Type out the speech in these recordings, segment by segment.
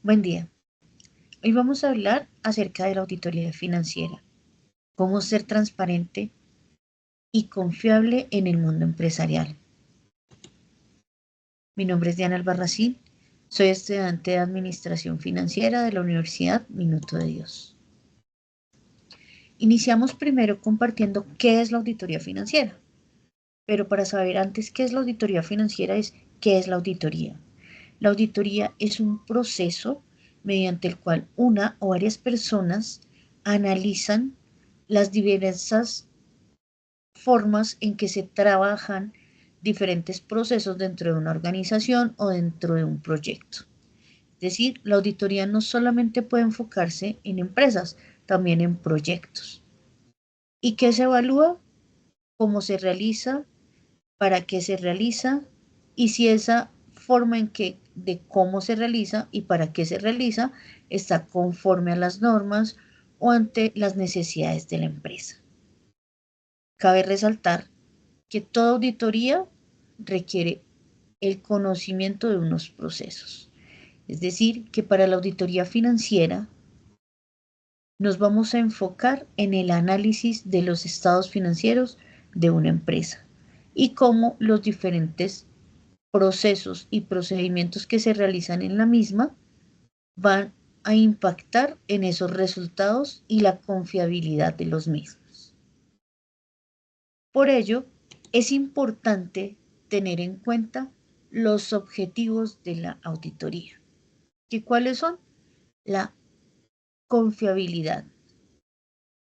Buen día. Hoy vamos a hablar acerca de la auditoría financiera, cómo ser transparente y confiable en el mundo empresarial. Mi nombre es Diana Albarracín, soy estudiante de Administración Financiera de la Universidad Minuto de Dios. Iniciamos primero compartiendo qué es la auditoría financiera, pero para saber antes qué es la auditoría financiera es qué es la auditoría. La auditoría es un proceso mediante el cual una o varias personas analizan las diversas formas en que se trabajan diferentes procesos dentro de una organización o dentro de un proyecto. Es decir, la auditoría no solamente puede enfocarse en empresas, también en proyectos. ¿Y qué se evalúa? ¿Cómo se realiza? ¿Para qué se realiza? Y si esa forma en que de cómo se realiza y para qué se realiza está conforme a las normas o ante las necesidades de la empresa. Cabe resaltar que toda auditoría requiere el conocimiento de unos procesos. Es decir, que para la auditoría financiera nos vamos a enfocar en el análisis de los estados financieros de una empresa y cómo los diferentes procesos y procedimientos que se realizan en la misma van a impactar en esos resultados y la confiabilidad de los mismos. Por ello, es importante tener en cuenta los objetivos de la auditoría. ¿Y cuáles son? La confiabilidad.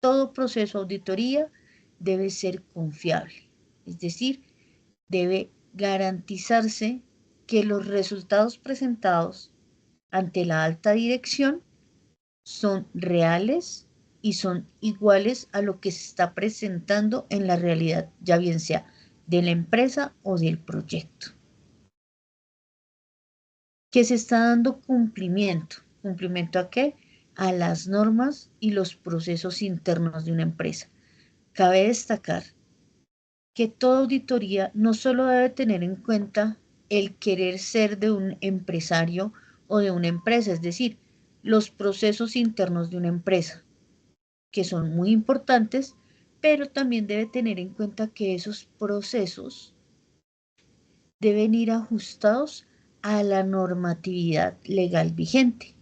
Todo proceso de auditoría debe ser confiable, es decir, debe garantizarse que los resultados presentados ante la alta dirección son reales y son iguales a lo que se está presentando en la realidad, ya bien sea de la empresa o del proyecto. Que se está dando cumplimiento. ¿Cumplimiento a qué? A las normas y los procesos internos de una empresa. Cabe destacar que toda auditoría no solo debe tener en cuenta el querer ser de un empresario o de una empresa, es decir, los procesos internos de una empresa, que son muy importantes, pero también debe tener en cuenta que esos procesos deben ir ajustados a la normatividad legal vigente.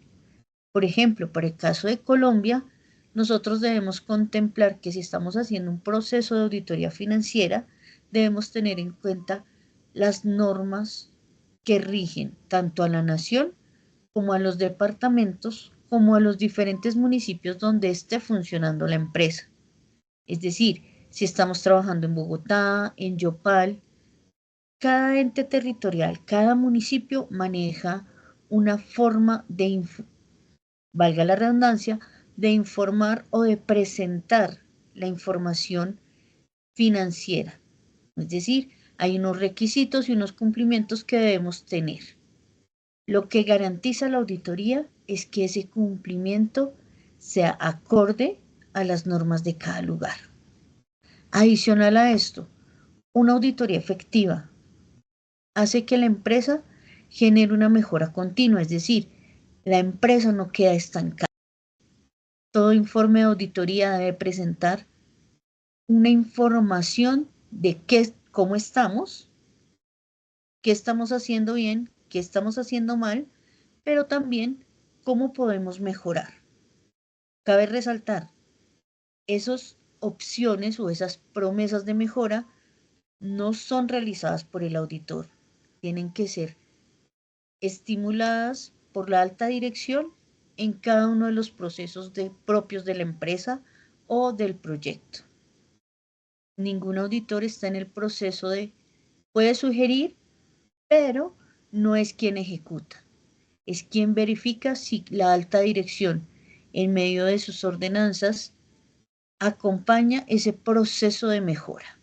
Por ejemplo, para el caso de Colombia, nosotros debemos contemplar que si estamos haciendo un proceso de auditoría financiera, debemos tener en cuenta las normas que rigen tanto a la nación como a los departamentos, como a los diferentes municipios donde esté funcionando la empresa. Es decir, si estamos trabajando en Bogotá, en Yopal, cada ente territorial, cada municipio maneja una forma de, valga la redundancia, de informar o de presentar la información financiera. Es decir, hay unos requisitos y unos cumplimientos que debemos tener. Lo que garantiza la auditoría es que ese cumplimiento sea acorde a las normas de cada lugar. Adicional a esto, una auditoría efectiva hace que la empresa genere una mejora continua, es decir, la empresa no queda estancada. Todo informe de auditoría debe presentar una información de cómo estamos, qué estamos haciendo bien, qué estamos haciendo mal, pero también cómo podemos mejorar. Cabe resaltar, esas opciones o esas promesas de mejora no son realizadas por el auditor, tienen que ser estimuladas por la alta dirección en cada uno de los procesos propios de la empresa o del proyecto. Ningún auditor está en el proceso puede sugerir, pero no es quien ejecuta. Es quien verifica si la alta dirección, en medio de sus ordenanzas, acompaña ese proceso de mejora.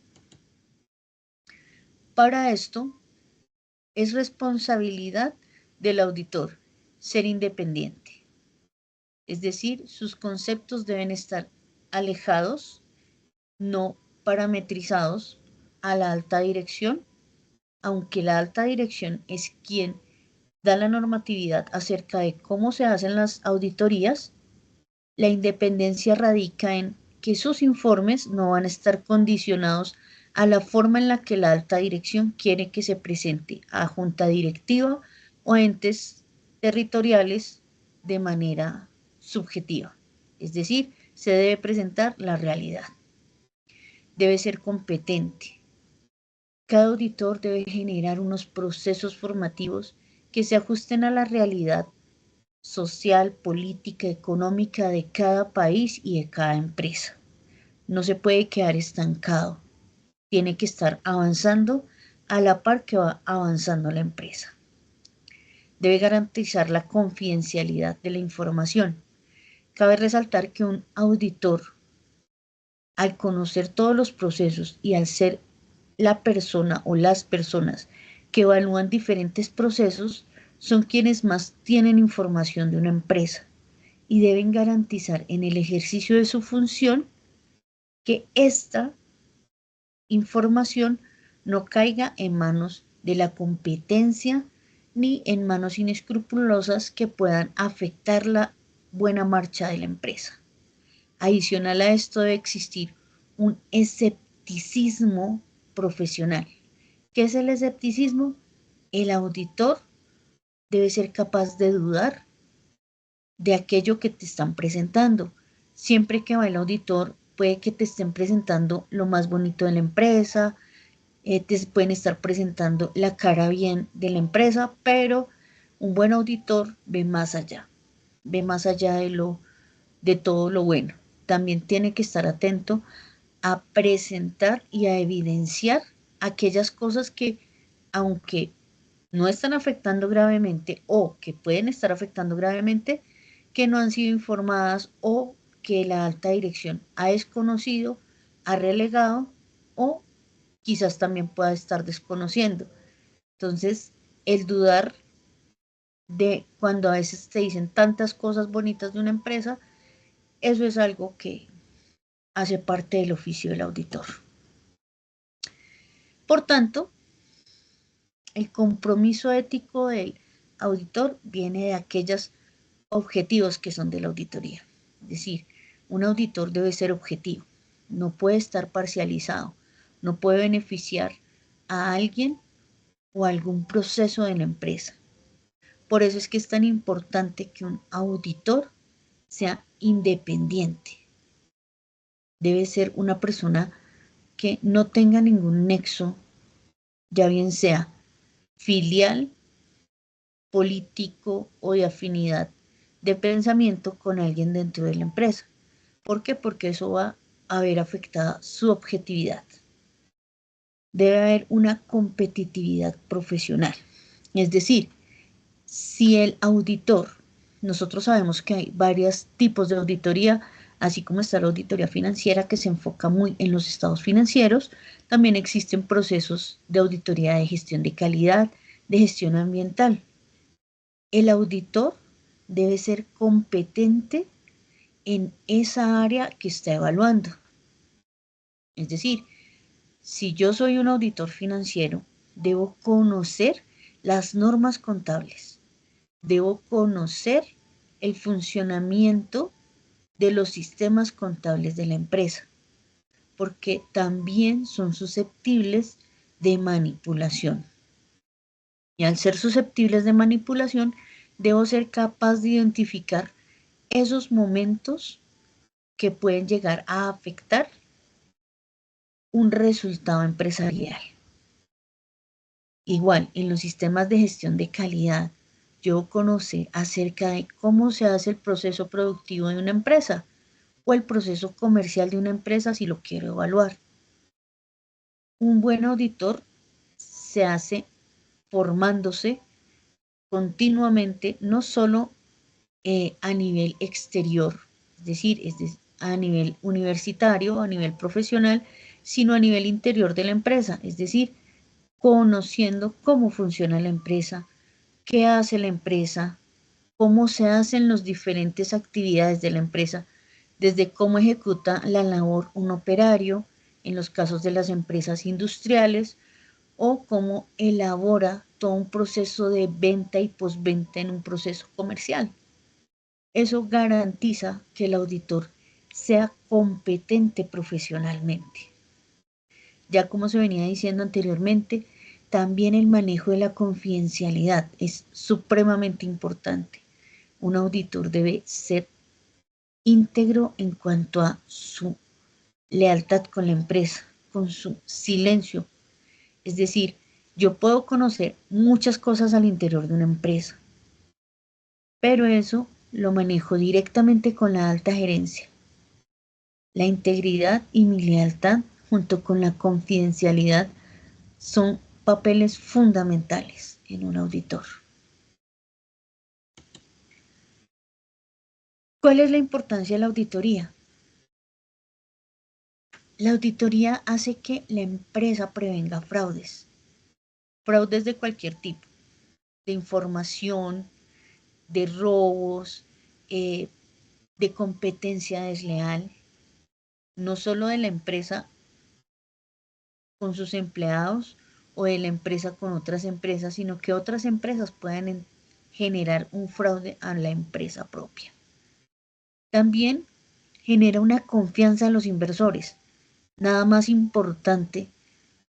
Para esto, es responsabilidad del auditor ser independiente. Es decir, sus conceptos deben estar alejados, no parametrizados a la alta dirección, aunque la alta dirección es quien da la normatividad acerca de cómo se hacen las auditorías. La independencia radica en que sus informes no van a estar condicionados a la forma en la que la alta dirección quiere que se presente a junta directiva o entes territoriales de manera subjetiva. Es decir, se debe presentar la realidad. Debe ser competente. Cada auditor debe generar unos procesos formativos que se ajusten a la realidad social, política, económica de cada país y de cada empresa. No se puede quedar estancado, tiene que estar avanzando a la par que va avanzando la empresa. Debe garantizar la confidencialidad de la información. Cabe resaltar que un auditor, al conocer todos los procesos y al ser la persona o las personas que evalúan diferentes procesos, son quienes más tienen información de una empresa y deben garantizar en el ejercicio de su función que esta información no caiga en manos de la competencia ni en manos inescrupulosas que puedan afectar la buena marcha de la empresa. Adicional a esto debe existir un escepticismo profesional. ¿Qué es el escepticismo? El auditor debe ser capaz de dudar de aquello que te están presentando. Siempre que va el auditor, puede que te estén presentando lo más bonito de la empresa, te pueden estar presentando la cara bien de la empresa, pero un buen auditor ve más allá de todo lo bueno. También tiene que estar atento a presentar y a evidenciar aquellas cosas que, aunque no están afectando gravemente o que pueden estar afectando gravemente, que no han sido informadas o que la alta dirección ha desconocido, ha relegado o quizás también pueda estar desconociendo. Entonces, el dudar de cuando a veces te dicen tantas cosas bonitas de una empresa, eso es algo que hace parte del oficio del auditor. Por tanto, el compromiso ético del auditor viene de aquellos objetivos que son de la auditoría. Es decir, un auditor debe ser objetivo, no puede estar parcializado, no puede beneficiar a alguien o a algún proceso de la empresa. Por eso es que es tan importante que un auditor sea independiente. Debe ser una persona que no tenga ningún nexo, ya bien sea filial, político o de afinidad de pensamiento con alguien dentro de la empresa. ¿Por qué? Porque eso va a ver afectada su objetividad. Debe haber una competitividad profesional. Es decir, si el auditor, nosotros sabemos que hay varios tipos de auditoría, así como está la auditoría financiera que se enfoca muy en los estados financieros, también existen procesos de auditoría de gestión de calidad, de gestión ambiental. El auditor debe ser competente en esa área que está evaluando. Es decir, si yo soy un auditor financiero, debo conocer las normas contables, debo conocer el funcionamiento de los sistemas contables de la empresa, porque también son susceptibles de manipulación. Y al ser susceptibles de manipulación, debo ser capaz de identificar esos momentos que pueden llegar a afectar un resultado empresarial. Igual, en los sistemas de gestión de calidad, yo conocer acerca de cómo se hace el proceso productivo de una empresa o el proceso comercial de una empresa si lo quiero evaluar. Un buen auditor se hace formándose continuamente, no solo a nivel exterior, es decir, a nivel universitario, a nivel profesional, sino a nivel interior de la empresa, es decir, conociendo cómo funciona la empresa, qué hace la empresa, cómo se hacen las diferentes actividades de la empresa, desde cómo ejecuta la labor un operario, en los casos de las empresas industriales, o cómo elabora todo un proceso de venta y postventa en un proceso comercial. Eso garantiza que el auditor sea competente profesionalmente. Ya como se venía diciendo anteriormente, también el manejo de la confidencialidad es supremamente importante. Un auditor debe ser íntegro en cuanto a su lealtad con la empresa, con su silencio. Es decir, yo puedo conocer muchas cosas al interior de una empresa, pero eso lo manejo directamente con la alta gerencia. La integridad y mi lealtad, junto con la confidencialidad, son papeles fundamentales en un auditor. ¿Cuál es la importancia de la auditoría? La auditoría hace que la empresa prevenga fraudes, fraudes de cualquier tipo, de información, de robos, de competencia desleal, no solo de la empresa con sus empleados o de la empresa con otras empresas, sino que otras empresas puedan generar un fraude a la empresa propia. También genera una confianza en los inversores. Nada más importante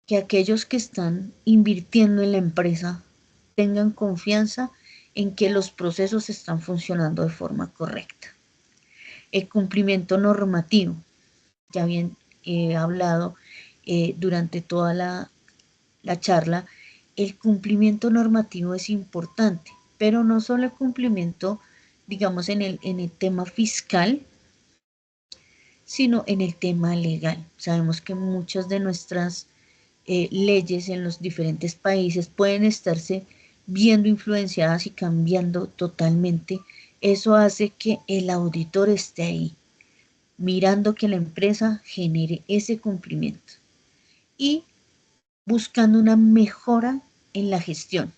que aquellos que están invirtiendo en la empresa tengan confianza en que los procesos están funcionando de forma correcta. El cumplimiento normativo, ya bien he hablado durante toda la charla, el cumplimiento normativo es importante, pero no solo el cumplimiento, digamos, en el tema fiscal, sino en el tema legal. Sabemos que muchas de nuestras leyes en los diferentes países pueden estarse viendo influenciadas y cambiando totalmente. Eso hace que el auditor esté ahí, mirando que la empresa genere ese cumplimiento y buscando una mejora en la gestión.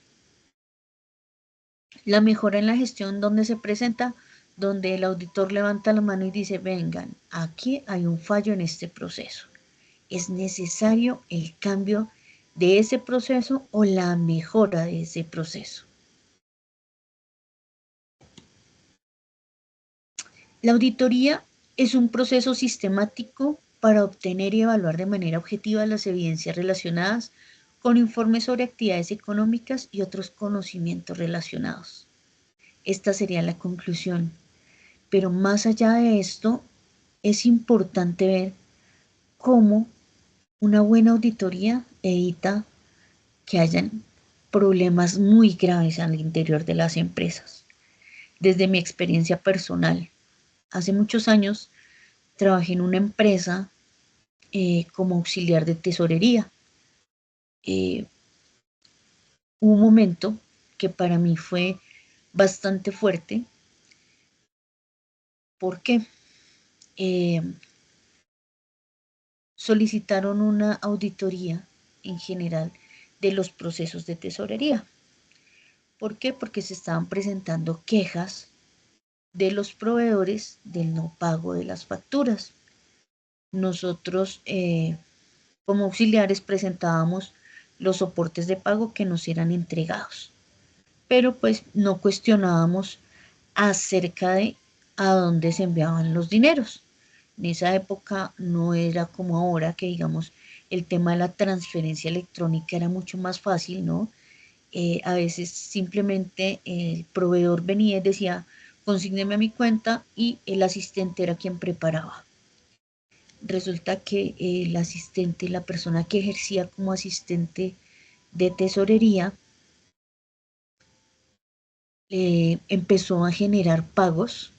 La mejora en la gestión donde se presenta, donde el auditor levanta la mano y dice, vengan, aquí hay un fallo en este proceso. Es necesario el cambio de ese proceso o la mejora de ese proceso. La auditoría es un proceso sistemático para obtener y evaluar de manera objetiva las evidencias relacionadas con informes sobre actividades económicas y otros conocimientos relacionados. Esta sería la conclusión. Pero más allá de esto, es importante ver cómo una buena auditoría evita que hayan problemas muy graves al interior de las empresas. Desde mi experiencia personal, hace muchos años trabajé en una empresa como auxiliar de tesorería. Hubo un momento que para mí fue bastante fuerte. ¿Por qué? Solicitaron una auditoría en general de los procesos de tesorería. ¿Por qué? Porque se estaban presentando quejas de los proveedores del no pago de las facturas. Nosotros como auxiliares presentábamos los soportes de pago que nos eran entregados, pero pues no cuestionábamos acerca de a dónde se enviaban los dineros. En esa época no era como ahora, que digamos el tema de la transferencia electrónica era mucho más fácil, ¿no? A veces simplemente el proveedor venía y decía, consígneme a mi cuenta, y el asistente era quien preparaba. Resulta que el asistente, la persona que ejercía como asistente de tesorería, empezó a generar pagos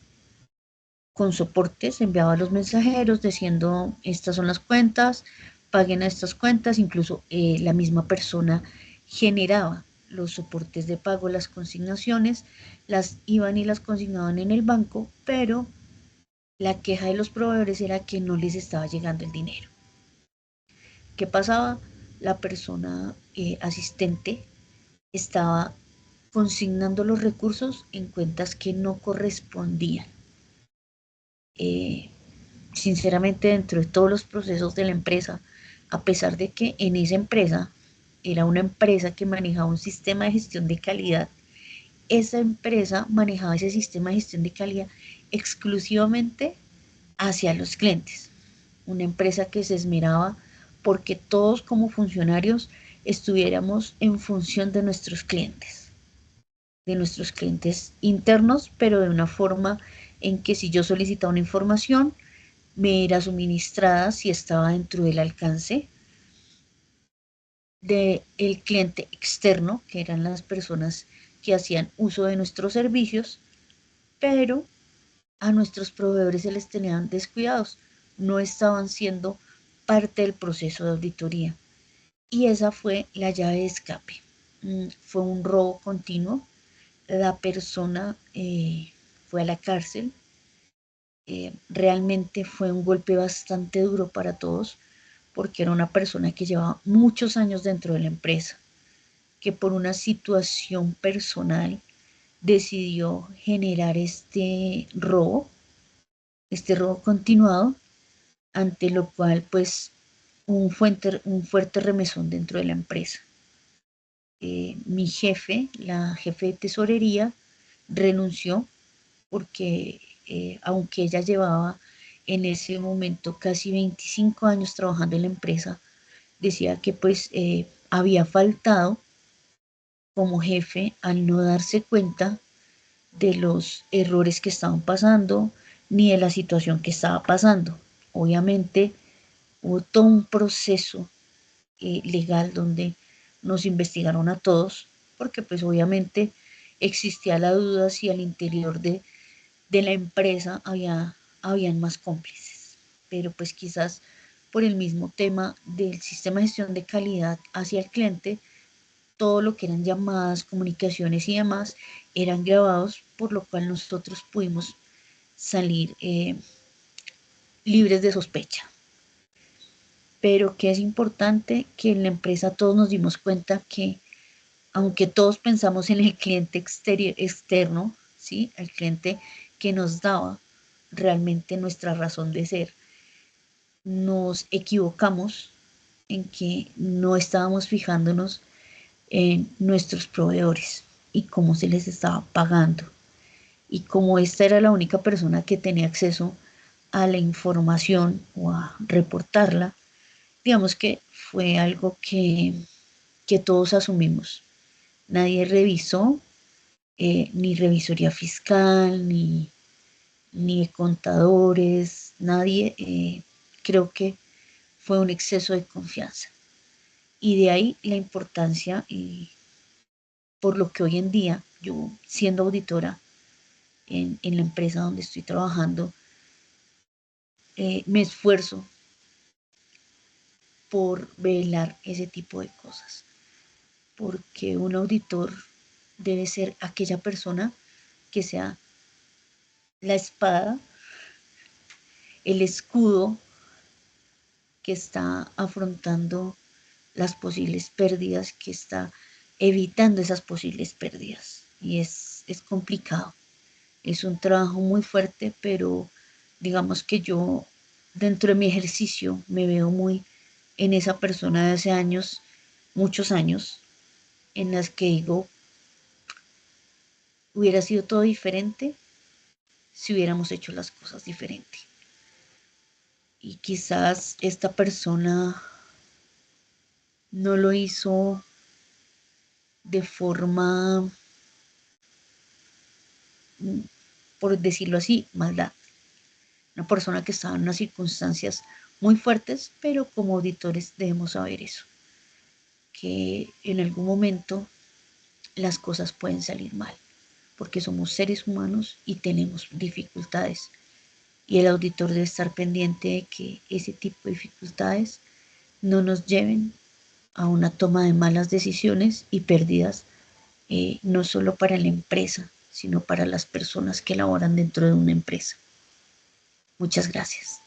con soportes, enviaba a los mensajeros diciendo, estas son las cuentas, paguen a estas cuentas. Incluso la misma persona generaba los soportes de pago, las consignaciones, las iban y las consignaban en el banco, pero la queja de los proveedores era que no les estaba llegando el dinero. ¿Qué pasaba? La persona asistente estaba consignando los recursos en cuentas que no correspondían. Sinceramente, dentro de todos los procesos de la empresa, a pesar de que en esa empresa era una empresa que manejaba un sistema de gestión de calidad. Esa empresa manejaba ese sistema de gestión de calidad exclusivamente hacia los clientes. Una empresa que se esmeraba porque todos como funcionarios estuviéramos en función de nuestros clientes internos, pero de una forma en que si yo solicitaba una información, me era suministrada si estaba dentro del alcance del cliente externo, que eran las personas que hacían uso de nuestros servicios, pero a nuestros proveedores se les tenían descuidados, no estaban siendo parte del proceso de auditoría. Y esa fue la llave de escape. Fue un robo continuo. La persona fue a la cárcel. Realmente fue un golpe bastante duro para todos porque era una persona que llevaba muchos años dentro de la empresa, que por una situación personal decidió generar este robo continuado, ante lo cual pues un fuerte remesón dentro de la empresa. Mi jefe, la jefe de tesorería, renunció porque aunque ella llevaba en ese momento casi 25 años trabajando en la empresa, decía que pues había faltado como jefe al no darse cuenta de los errores que estaban pasando ni de la situación que estaba pasando. Obviamente hubo todo un proceso legal donde nos investigaron a todos, porque pues obviamente existía la duda si al interior de la empresa habían más cómplices, pero pues quizás por el mismo tema del sistema de gestión de calidad hacia el cliente, todo lo que eran llamadas, comunicaciones y demás eran grabados, por lo cual nosotros pudimos salir libres de sospecha. Pero que es importante que en la empresa todos nos dimos cuenta que aunque todos pensamos en el cliente externo, ¿sí? El cliente que nos daba realmente nuestra razón de ser, nos equivocamos en que no estábamos fijándonos en nuestros proveedores y cómo se les estaba pagando. Y como esta era la única persona que tenía acceso a la información o a reportarla, digamos que fue algo que todos asumimos. Nadie revisó, ni revisoría fiscal, ni contadores, nadie. Creo que fue un exceso de confianza. Y de ahí la importancia, por lo que hoy en día, yo siendo auditora en la empresa donde estoy trabajando, me esfuerzo por velar ese tipo de cosas. Porque un auditor debe ser aquella persona que sea la espada, el escudo que está afrontando las posibles pérdidas, que está evitando esas posibles pérdidas. Y es complicado. Es un trabajo muy fuerte, pero digamos que yo dentro de mi ejercicio me veo muy en esa persona de hace años, muchos años, en las que digo, hubiera sido todo diferente si hubiéramos hecho las cosas diferente. Y quizás esta persona no lo hizo de forma, por decirlo así, maldad. Una persona que estaba en unas circunstancias muy fuertes, pero como auditores debemos saber eso, que en algún momento las cosas pueden salir mal, porque somos seres humanos y tenemos dificultades. Y el auditor debe estar pendiente de que ese tipo de dificultades no nos lleven a una toma de malas decisiones y pérdidas, no solo para la empresa, sino para las personas que laboran dentro de una empresa. Muchas gracias.